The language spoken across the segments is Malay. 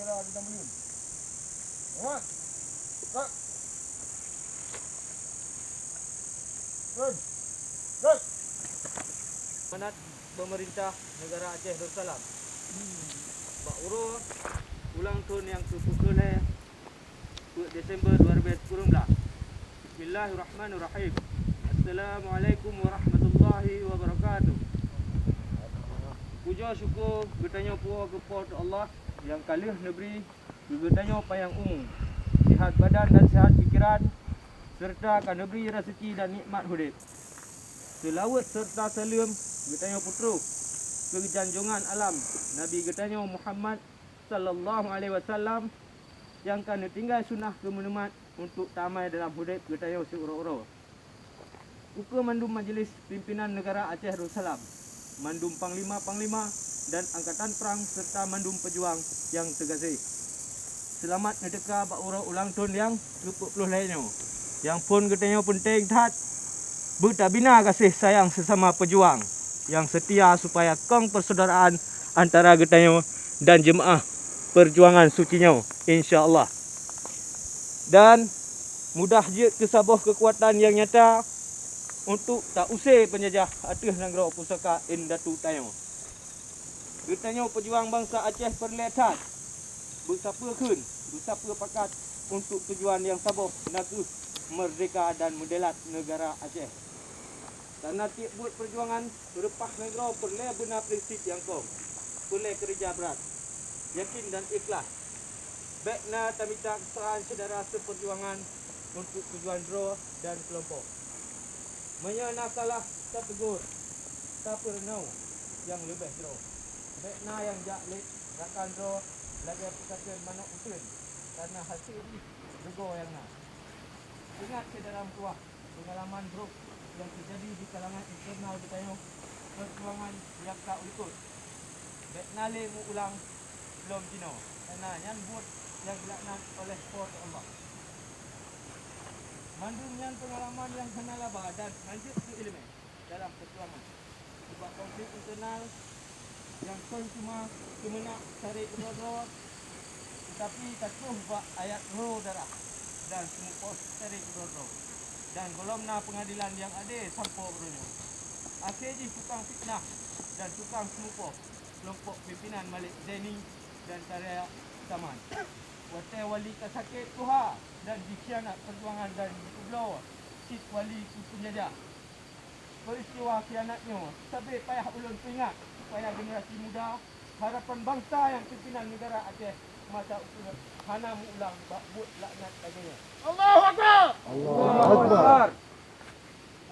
negara Bintang Beliun. Muhammad. Tak. Run. Run. Amanat pemerintah negara Aceh Darussalam. Pak Uro ulang tahun yang ke-10 Desember 2019. Bismillahirrahmanirrahim. Assalamualaikum warahmatullahi wabarakatuh. Puja syukur bertanya puas kepada Allah yang kalih negeri bertanya payang umum, sihat badan dan sihat fikiran, serta kan negeri rezeki dan nikmat hidup. Selawat serta salam bertanya putru kejanjungan alam Nabi Getanyo Muhammad sallallahu alaihi wasallam yang kan tinggal sunnah kemenemat untuk tamai dalam hidup Getanyo seuro-uro. Uka mandum majlis pimpinan negara Aceh Darussalam, mandum panglima-panglima dan angkatan perang serta mandum pejuang yang tergasih. Selamat nedeka Pak Uro ulang tahun yang ke-40 lainnya. Yang pun Getanyo penting tat bertabina kasih sayang sesama pejuang yang setia supaya kong persaudaraan antara Getanyo dan jemaah perjuangan sucinya, insya-Allah. Dan mudah je kesabuh kekuatan yang nyata untuk tak usai penjajah atas negara pusaka Indatu Tayo. Getanyo pejuang bangsa Aceh perlehat bersapakeun, bersapa pakat untuk tujuan yang sabuh naku merdeka dan mendelat negara Aceh. Karena tiap buat perjuangan berepah negara perle benar prinsip yang kong, perle kerja berat, yakin dan ikhlas. Baikna tamita kesalahan saudara seperjuangan untuk tujuan dro dan kelompok. Menyana salah tak tegur, tak pernah yang lebih dro. Baikna yang jaklit rakan dro lagi aplikasi mana usul karena hasil ini dego yang nak. Ingat saudara kuah pengalaman bro yang terjadi di kalangan internal Getanyo perjuangan yang tak ikut. Baikna le mu ulang belum Cina. Karena yang buat yang dilaknat oleh Kuasa Allah. Mandum yang pengalaman yang kenal abah dan lanjut ke elemen dalam perjuangan. Sebab konflik internal yang cuma kemenak cari kedua-dua, tetapi takut buat ayat roh darah dan semua pos cari kedua-dua. Dan golomna pengadilan yang ada sampai berunyo. Akhirnya tukang fitnah dan tukang semupoh kelompok pimpinan Malik Zaini dan Karya Saman. Watai wali kasakit tuha dan dikhianat perjuangan dan dikublau sit wali penjajah. Peristiwa khianatnya sampai payah ulun ingat supaya generasi muda harapan bangsa yang pimpinan negara Aceh masa usul hana ulang buat laknat laginya. Allahu Akbar. Allahu Akbar.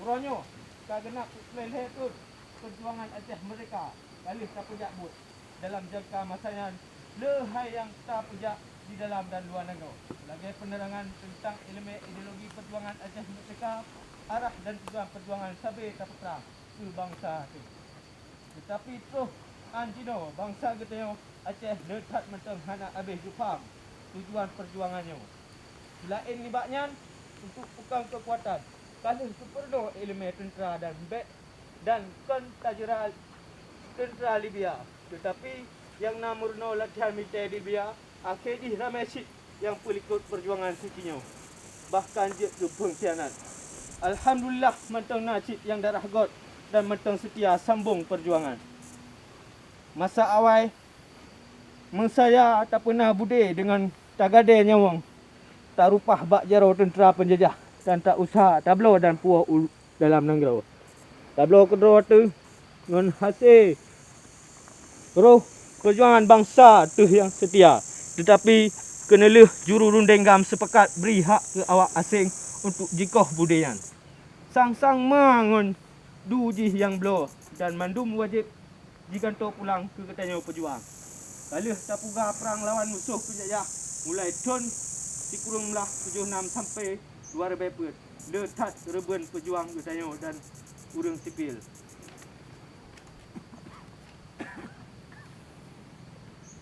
Uronyo kagenap meleh tu perjuangan Aceh mereka kalih tak pejak but dalam jangka masanya lehai yang tak pejak di dalam dan luar negara. Sebagai penerangan tentang elemen ideologi perjuangan Aceh Merdeka, arah dan tujuan perjuangan sabai tak perang ke bangsa itu. Tetapi terus anjino bangsa Getanyo Aceh letak menteng hana habis jufam tujuan perjuangannya. Selain libatnya untuk bukan kekuatan, kalau perlu elemen tentera dan bek dan tentera Libya. Tetapi yang namurno latihan militer Libya akhirnya ramai sik yang pelikut perjuangan sucinya. Bahkan dia ke pengkhianat. Alhamdulillah mentang nasib yang darah God dan mentang setia sambung perjuangan. Masa awal saya tak pernah bude dengan tagade nyawang. Tak rupah bak jarau tentera penjajah dan tak usah tablo dan puah dalam negara. Tablo kedua tu dengan hasil roh perjuangan bangsa tu yang setia. Tetapi kena leh juru runding gam sepakat beri hak ke awak asing untuk jikoh budayan. Sang-sang mangun duji yang belo dan mandum wajib digantung pulang ke Getanyo pejuang. Kalih tapuga perang lawan musuh penjajah mulai tahun dikurung lah 76 sampai 2004. Letat reben pejuang Getanyo dan urang sipil.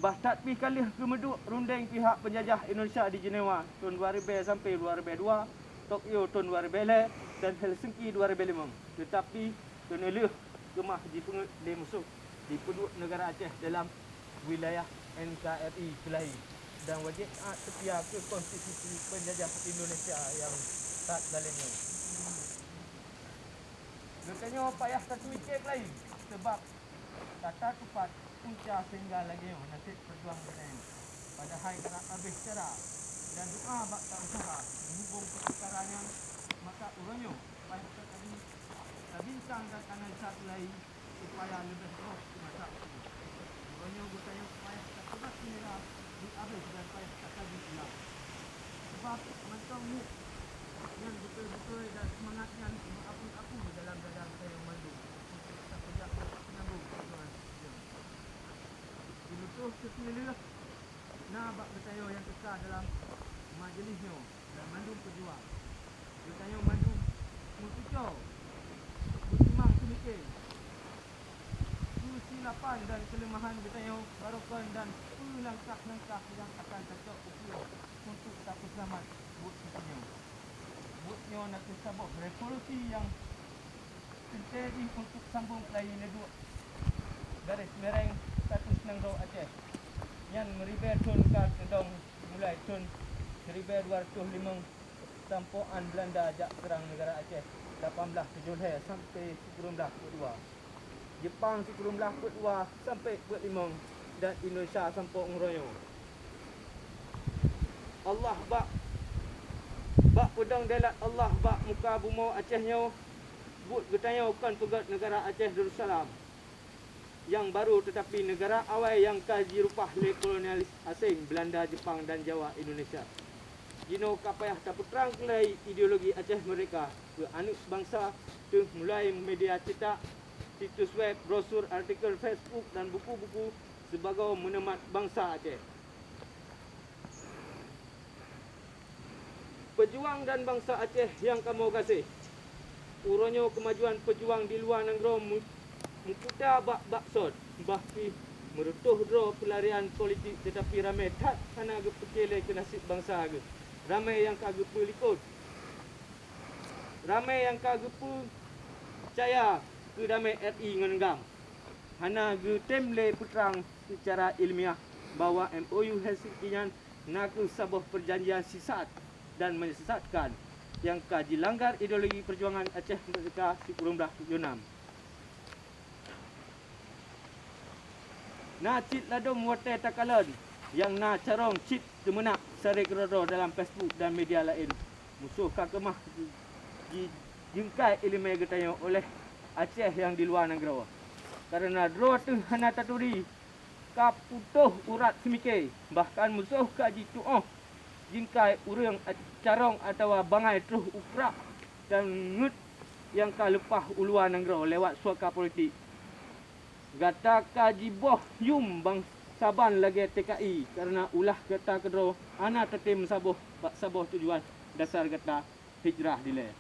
Bahtat pi kalih kemeduk runding pihak penjajah Indonesia di Jenewa tahun 2000 sampai 2002, Tokyo tahun 2000 dan Helsinki 2005. Tetapi kena leh kemah di musuh di penduduk negara Aceh dalam wilayah NKRI Kelahi. dan wajib taat setia ke konstitusi penjajah Indonesia yang tak zalimnya. Katanya payah satu mikir lain sebab kata tepat punca sehingga lagi nasib berjuang dengan pada hari kerap habis cara dan doa bak tak usaha menghubung perkaranya maka urangnya payah tadi bintang dan kanan satu lain supaya lebih terus masa urangnya bertanya payah tak tepat inilah di habis dan payah tak tadi hilang sebab macam ni yang betul-betul dan semangatnya apa-apa dalam dadang saya mandu untuk tak kerja menyambung perjuangan dilutuh sekeliling nah bak bertanya yang kekal dalam majlisnya dan mandu perjuang bertanya mandu mutuco bertimang semikir kesilapan dan kelemahan bertanya barokon dan langkah-langkah yang akan cocok untuk dapat selamat buat kita buatnya nak sabuk revolusi yang penting untuk sambung lagi neduk garis mereng status Nangro Aceh yang meribet tun ke kendong mulai tun 1205 tampoan Belanda jak serang negara Aceh 18 Julai sampai 1942 Jepang 1942 sampai 45 dan Indonesia sampai ngeroyo Allah bak pedang delat Allah bak muka bumi Acehnya but bertanya bukan pegat negara Aceh Darussalam yang baru tetapi negara awal yang kaji rupah oleh kolonialis asing Belanda, Jepang dan Jawa Indonesia. Jino kapayah tak perang kelai ideologi Aceh mereka ke anak bangsa tu mulai media cetak, situs web, brosur, artikel Facebook dan buku-buku sebagai menemat bangsa Aceh. Pejuang dan bangsa Aceh yang kamu kasih. Uronyo kemajuan pejuang di luar negara mukuta baksod bahki merutuh dro pelarian politik tetapi ramai tak kana gepekele ke nasib bangsa ge. Ramai yang kagep likut. Ramai yang kagep percaya ke damai RI ngenggam. Hana ge temle putrang secara ilmiah bahawa MOU Helsinki naku sebuah perjanjian sisat dan menyesatkan yang kaji langgar ideologi perjuangan Aceh Merdeka 1976. Na cit ladum wate takalan yang na carong cit kemenak sari kerodo dalam Facebook dan media lain. Musuh kakemah jingkai ilmu getanya oleh Aceh yang di luar negara. Karena dro tu hana taturi kaputuh urat semikir bahkan musuh kaji tuoh jingkai urang carong atau bangai terus ukrak dan ngut yang ka lepah uluan negara lewat suaka politik. Gata kaji boh yum bang saban lagi TKI karena ulah gata kedro ana tetim sabuh bak sabuh tujuan dasar gata hijrah dile.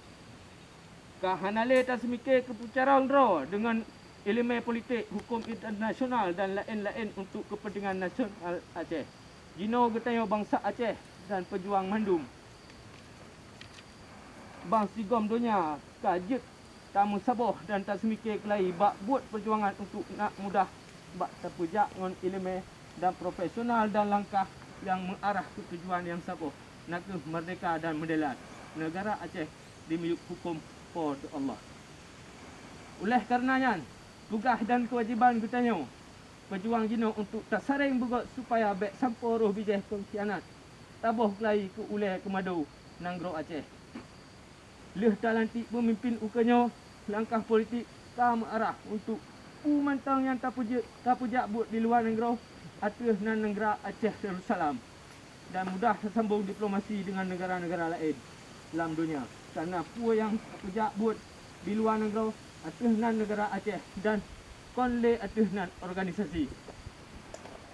Ka hanale ta semikir kepucarang dro dengan ilmu politik hukum internasional dan lain-lain untuk kepentingan nasional Aceh. Jino getayo bangsa Aceh dan pejuang mandum. Bang Sigom dunia kajet tamu saboh dan tak semikir kelai bak buat perjuangan untuk nak mudah bak terpujak dengan ilmu dan profesional dan langkah yang mengarah ke tujuan yang saboh nak ke merdeka dan mendelat negara Aceh demi hukum for Allah. Oleh karenanya tugas dan kewajiban kita pejuang jino untuk tak saring bugot supaya bek sampo roh bijih pengkhianat taboh kelai ke uleh ke madu Nangro Aceh. Leh talantik pemimpin ukanya langkah politik tak mengarah untuk mantang yang tak pujak buat di luar negara atas nan negara Aceh Darussalam dan mudah tersambung diplomasi dengan negara-negara lain dalam dunia karena pu yang pujak buat di luar negara atas nan negara Aceh dan konle atas nan organisasi.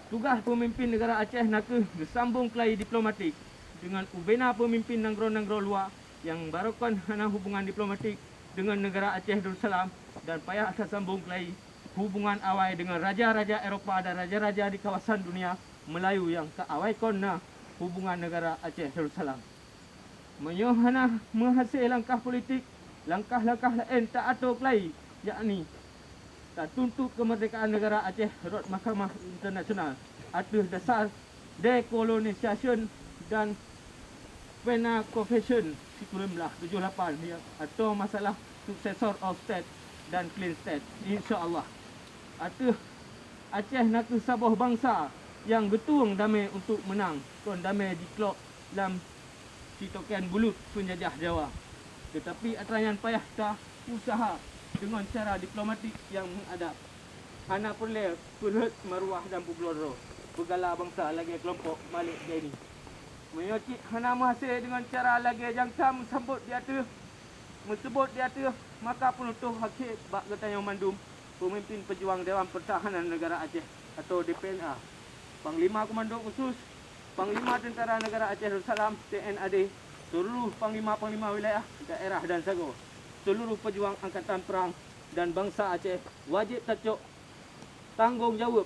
Tugas pemimpin negara Aceh nak bersambung kelai diplomatik dengan ubena pemimpin negara-negara luar yang barukan hana hubungan diplomatik dengan negara Aceh Darussalam dan payah tersambung kelai hubungan awal dengan raja-raja Eropah dan raja-raja di kawasan dunia Melayu yang keawaikan hubungan negara Aceh Darussalam. Menyohana menghasil langkah politik, langkah-langkah lain tak atur kelai yakni tak tuntut kemerdekaan negara Aceh rot Mahkamah Internasional atas dasar Decolonization dan Pena Confession 1978 dia atau masalah successor of state dan clean state, insya-Allah. Atau Aceh nak sabah bangsa yang betul damai untuk menang kon damai diklok dalam sitokan bulut penjajah Jawa. Tetapi atrayan payah tak usaha dengan cara diplomatik yang mengadap. Anak perle perut maruah dan publoro. Begala bangsa lagi kelompok Malik Jaini. Menyocik hana masih dengan cara lagi jangka sambut di atas. Menyebut di atas maka penutup hakik bak Getayong Mandum, pemimpin pejuang Dewan Pertahanan Negara Aceh atau DPNA. Panglima Komando Khusus, Panglima Tentera Negara Aceh Darussalam TNAD, seluruh panglima-panglima wilayah, daerah dan sago, seluruh pejuang angkatan perang dan bangsa Aceh wajib tacuk tanggungjawab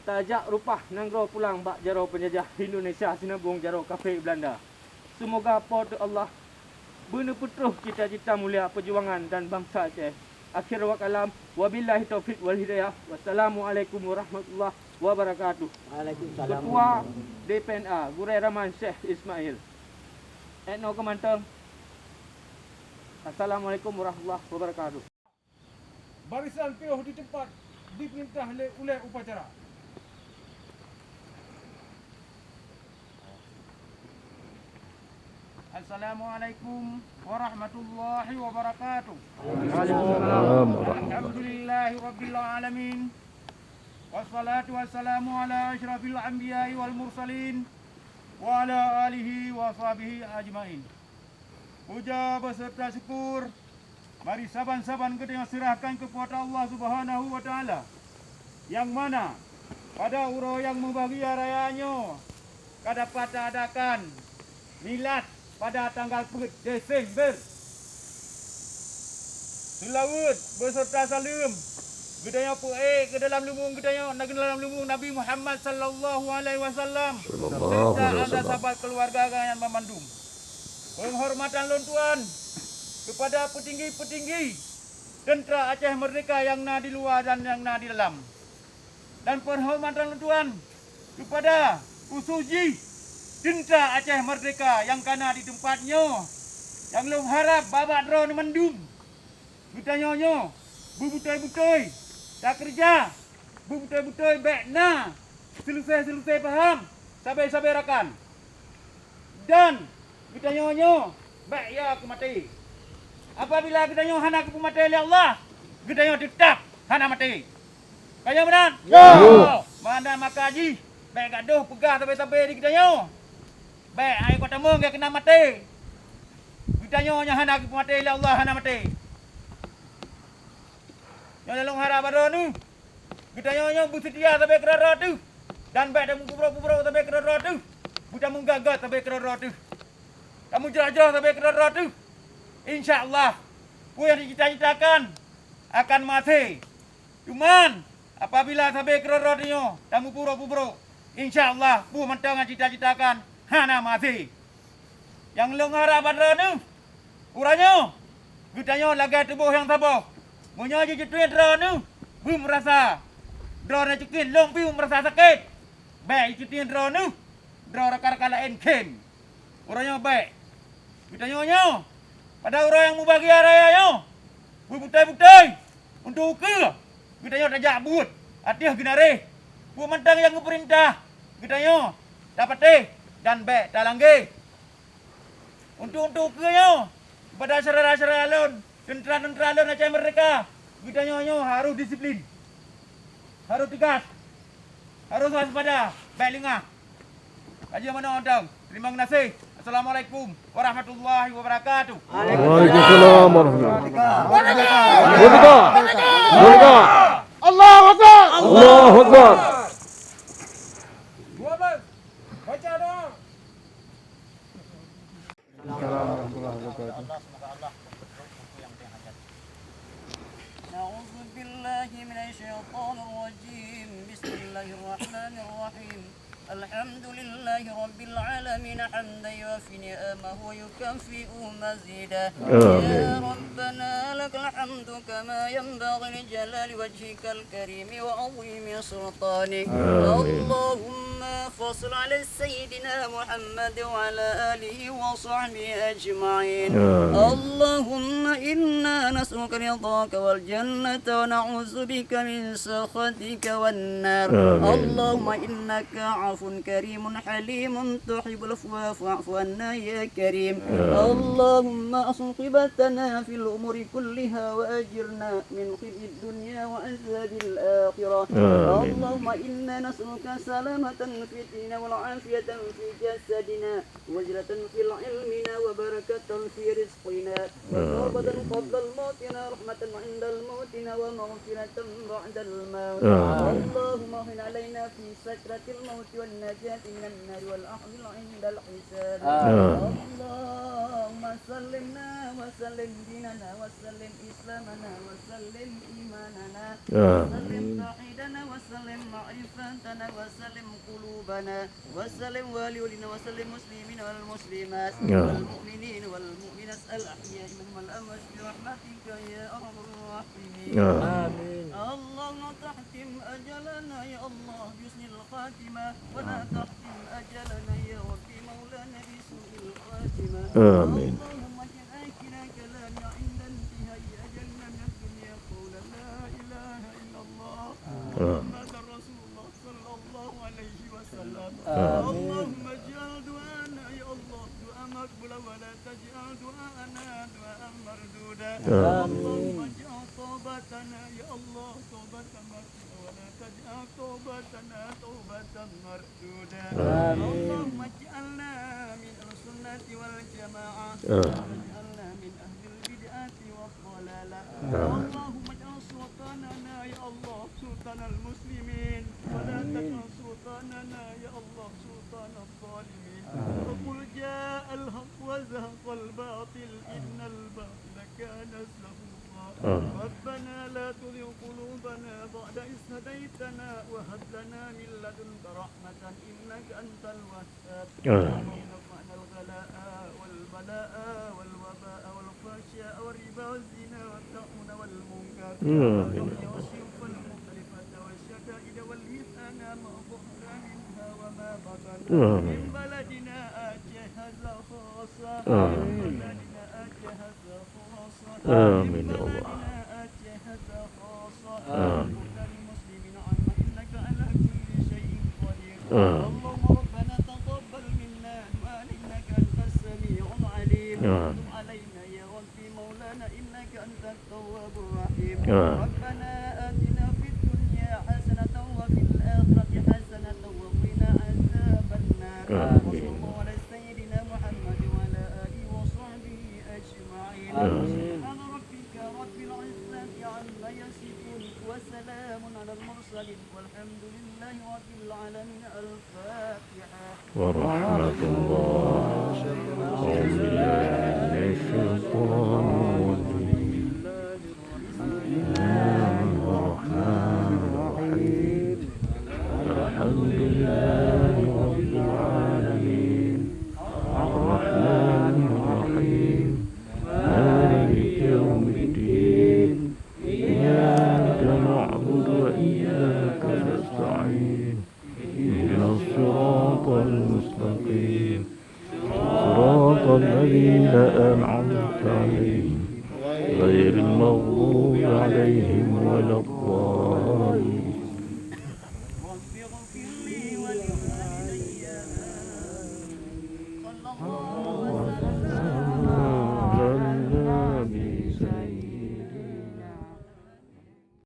tajak rupah nanggro pulang bak jaro penjajah Indonesia sinabung jaro kafir Belanda. Semoga pada Allah benar petruh cita-cita mulia perjuangan dan bangsa Aceh. Akhir wa kalam, wabillahi taufiq wal hidayah. Wassalamualaikum warahmatullahi wabarakatuh. Waalaikumsalam. Ketua DPNA Gurai Rahman Syekh Ismail. Etno Kemanteng. Assalamualaikum warahmatullahi wabarakatuh. Barisan piuh di tempat diperintah oleh upacara. Assalamualaikum warahmatullahi wabarakatuh. Alhamdulillahi rabbil alamin. Wassalatu wassalamu ala asyrafil anbiya'i wal mursalin wa ala alihi wa sahbihi ajmain. Puja beserta syukur mari saban-saban kita serahkan kepada Allah Subhanahu wa taala, yang mana pada urau yang membahagia rayanya dapat adakan milad pada tanggal 4 Desember. Selawat beserta salam gedaya pu'e ke dalam lumbung gedaya nak ke dalam lumbung Nabi Muhammad sallallahu alaihi wasallam serta anda sahabat keluarga yang memandum. Penghormatan lontuan kepada petinggi-petinggi tentera Aceh Merdeka yang na di luar dan yang na di dalam. Dan penghormatan lontuan kepada usuji tentera Aceh Merdeka yang kana di tempatnya, yang long harap babak drone mendung. Bertanya-nya, bebutai-butai, tak kerja, bebutai-butai bekna, selesai-selesai faham, sabai-sabai rakan. Dan bertanya-nya, baik ya aku mati. Apabila gedanya hana aku mati oleh Allah, gedanya tetap hana mati. Kaya benar? Ya. Mana maka haji, baik gaduh pegah sabai-sabai di gedanya. Baik, air kota mung dia kena mati. Ditanya hana aku mati oleh Allah hana mati. Yang dalam harap baru ni, ditanya bersedia sampai kerara tu. Dan baik dah mengkubur-kubur sampai kerara tu. Bukan menggagal sampai kerara tu. Kamu jelajah sampai kerara tu. InsyaAllah, pu yang dicita-citakan akan mati. Cuman, apabila sampai kerara tu, kamu pura-pura, InsyaAllah, pu mentang cita-citakan hana mati. Yang lengar pada ni, uranya, gudanya lagai tubuh yang tabah. Menyaji jetuin drone ni, belum merasa. Drone cekin, long piu merasa sakit. Baik jetuin drone ni, drone rakan-rakan lain ken. Uranya baik. Gudanya, pada orang yang membahagia rayanya, berbutai-butai untuk ke. Gudanya tajak but, hati genare. Bu mentang yang perintah, gudanya dapat dan baik talangge. Untuk kenya pada saudara-saudara alun, tentera-tentera alun Aceh Merdeka, gudanya harus disiplin. Harus tegas. Harus waspada, baik lengah. Kaji mana orang? Terima kasih. Assalamualaikum warahmatullahi wabarakatuh. Waalaikumsalam warahmatullahi wabarakatuh. Allahu Akbar. Allahu Akbar. 12. Baca doa. أعوذ بالله من الشيطان الرجيم بسم الله الرحمن الرحيم الحمد لله رب العالمين حمدا يوافي نعمه ويكافئ مزيدا. يا ربنا لك الحمد كما ينبغي لجلال وجهك الكريم وعظيم سلطانك. اللهم فصل على سيدنا محمد وعلى آله وصحبه أجمعين. اللهم إنا نسألك رضاك والجنة ونعوذ بك من سخطك والنار. اللهم إنك عفو كريم حليم تحب العفو فاعف عنا يا كريم. اللهم أصلح عاقبتنا في الأمور كلها وأجرنا من خزي الدنيا وعذاب الآخرة. اللهم إنا نسألك سلامة في ديننا والعافية في جسدنا وزلة في علمنا وبركة في رزقنا وتوبة قبل الموتنا رحمة عند الموتنا ومغفرة بعد الموت. اللهم اغفر علينا في سكرة الموت والنجاة من النار والأخذ عند الحساب. اللهم سلمنا وسلم ديننا وسلم إسلامنا وسلم إيماننا وسلم توحيدنا وسلم معرفتنا وسلم قلوبنا وسلم والدينا وسلم المسلمين والمسلمات والمؤمنين والمؤمنات الأحياء منهم والأموات برحمتك يا أرحم الراحمين. آمين. اللهم تحتم أجلنا يا الله بحسن الخاتمة ولا تحتم أجلنا يا ربي مولانا بسوء الخاتمة. آمين. اللهم اجعل آخر كلامنا عند انتهاء أجلنا من الدنيا قول لا إله إلا الله محمد رسول الله صلى الله عليه وسلم. اللهم اجعل دعانا يا الله دعاء مقبولا ولا تجعل دعاءنا دعاء مردودا. اللهم اجعل توبتنا يا الله توبة مقبولة ولا تجعل توبتنا توبة مردودا. اللهم اجعلنا من السنة والجماعة واجعلنا من أهل البدعة والضلالة. اللهم اجعل سلطاننا يا الله سلطان المسلمين ولا تجعل سلطاننا يا الله سلطان الظالمين. وقل جاء الحق وزهق الباطل إن الباطل كان زهوقا. ربنا لا تزغ قلوبنا بعد إذ هديتنا وهب لنا من لدنك رحمة إنك أنت الوهاب. رفعنا الغلاء والبلاء والوباء والفحشاء والربا والزنا والطاعون والمنكر والبغي والشرك والمختلفة والشدائد والمحن ما ظهر منها وما بطن من بلدنا هذا خاصة من بلدنا هذا خاصة من بلدنا هذا خاصة المسلمين عما إنك على كل شيء قدير. اللهم ربنا تقبل منا إنك أنت السميع العليم. تب علينا يا ربي مولانا إنك أنت التواب الرحيم. ربنا آتنا في الدنيا حسنة وفي الآخرة حسنة وقنا عذاب النار. وصلى الله على سيدنا محمد وعلى آله وصحبه أجمعين. سبحان ربك رب العزة عما يصفون وسلام على المرسلين والحمد لله رب العالمين. الفاتحة. ورحمة الله. أعوذ بالله من الشيطان الرجيم. بسم الله الرحمن الرحيم. الحمد لله رب العالمين الرحمن الرحيم مالك يوم الدين إياك نعبد وإياك نستعين اهدنا الصراط المستقيم صراط الذين أنعمت عليهم غير المغضوب عليهم ولا الضالين.